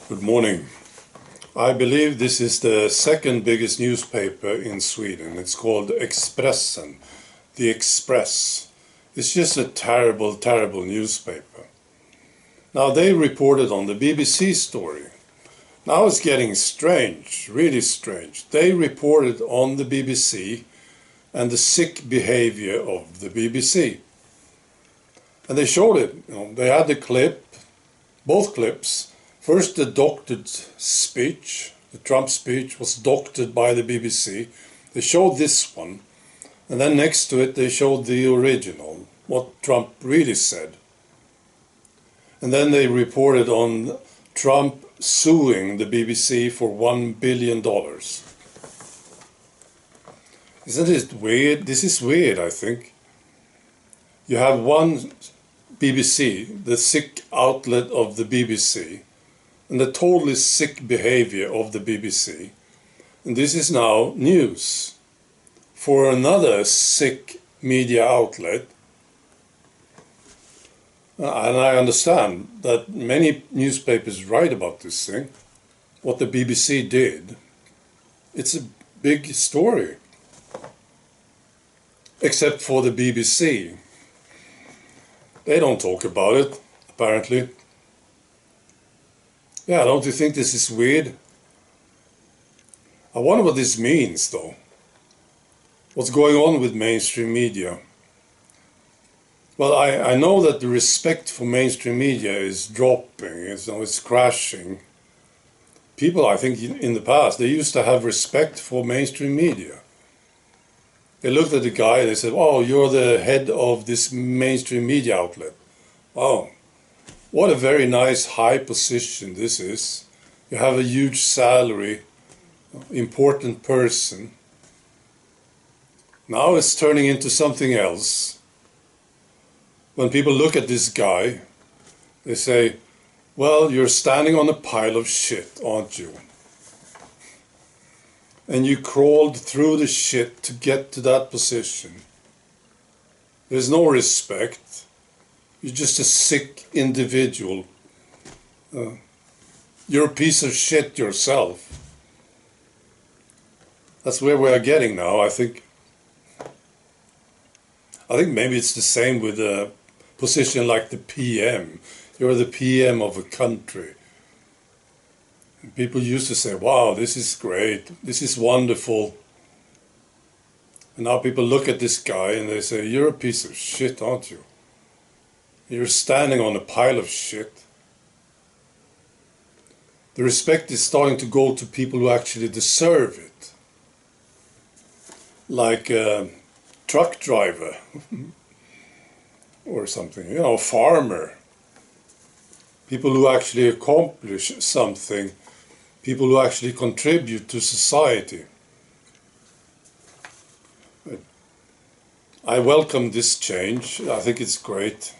Good morning. I believe this is the second biggest newspaper in Sweden. It's called Expressen, the Express. It's just a terrible, terrible newspaper. Now they reported on the BBC story. Now it's getting strange, really strange. They reported on the BBC and the sick behavior of the BBC. And they showed it. They had the clip, both clips. First, the doctored speech, the Trump speech, was doctored by the BBC. They showed this one, and then next to it they showed the original, what Trump really said. And then they reported on Trump suing the BBC for $1 billion. Isn't it weird? This is weird, I think. You have one BBC, the sick outlet of the BBC, and the totally sick behavior of the BBC. And this is now news for another sick media outlet. And I understand that many newspapers write about this thing, what the BBC did. It's a big story. Except for the BBC. They don't talk about it, apparently. Yeah, don't you think this is weird? I wonder what this means, though. What's going on with mainstream media? Well, I know that the respect for mainstream media is dropping, it's crashing. People, I think, in the past, they used to have respect for mainstream media. They looked at the guy and they said, "Oh, you're the head of this mainstream media outlet. Wow. What a very nice high position this is. You have a huge salary, important person." Now it's turning into something else. When people look at this guy, they say, "Well, you're standing on a pile of shit, aren't you? And you crawled through the shit to get to that position. There's no respect. You're just a sick individual. You're a piece of shit yourself." That's where we are getting now, I think. I think maybe it's the same with a position like the PM. You're the PM of a country. And people used to say, "Wow, this is great. This is wonderful." And now people look at this guy and they say, "You're a piece of shit, aren't you? You're standing on a pile of shit." The respect is starting to go to people who actually deserve it. Like a truck driver or something, a farmer. People who actually accomplish something. People who actually contribute to society. I welcome this change. I think it's great.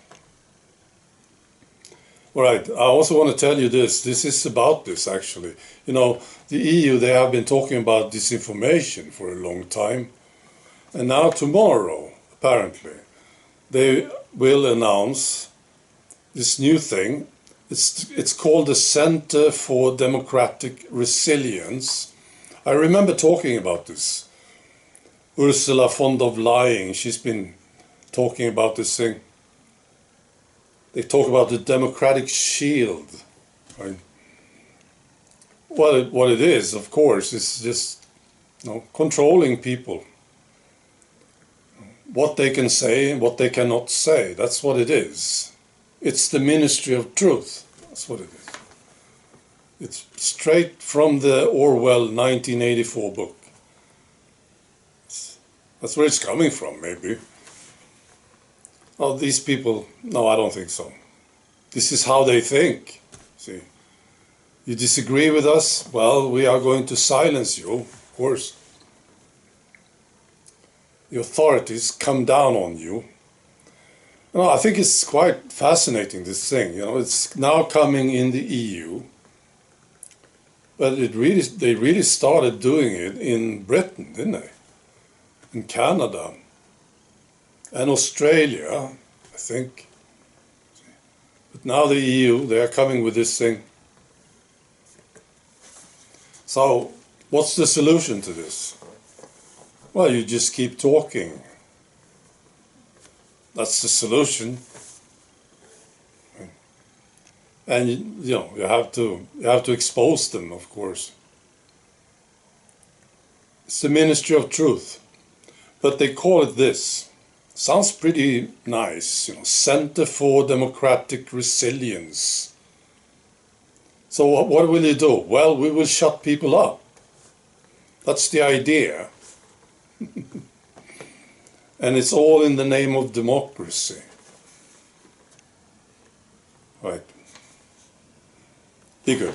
All right, I also want to tell you this. This is about this, actually. The EU, they have been talking about disinformation for a long time. And now tomorrow, apparently, they will announce this new thing. It's called the Center for Democratic Resilience. I remember talking about this. Ursula von der Leyen, she's been talking about this thing. They talk about the democratic shield, right? Well, what it is, of course, is just controlling people. What they can say and what they cannot say. That's what it is. It's the Ministry of Truth. That's what it is. It's straight from the Orwell 1984 book. That's where it's coming from, maybe. Oh, these people, no, I don't think so. This is how they think. See, you disagree with us? Well, we are going to silence you, of course. The authorities come down on you. I think it's quite fascinating, this thing. It's now coming in the EU. But they really started doing it in Britain, didn't they? In Canada. And Australia, I think. But now the EU, they are coming with this thing. So, what's the solution to this? Well, you just keep talking. That's the solution. And you have to expose them, of course. It's the Ministry of Truth, but they call it this. Sounds pretty nice, Center for Democratic Resilience. So what will you do? Well, we will shut people up. That's the idea. And it's all in the name of democracy. Right. Be good.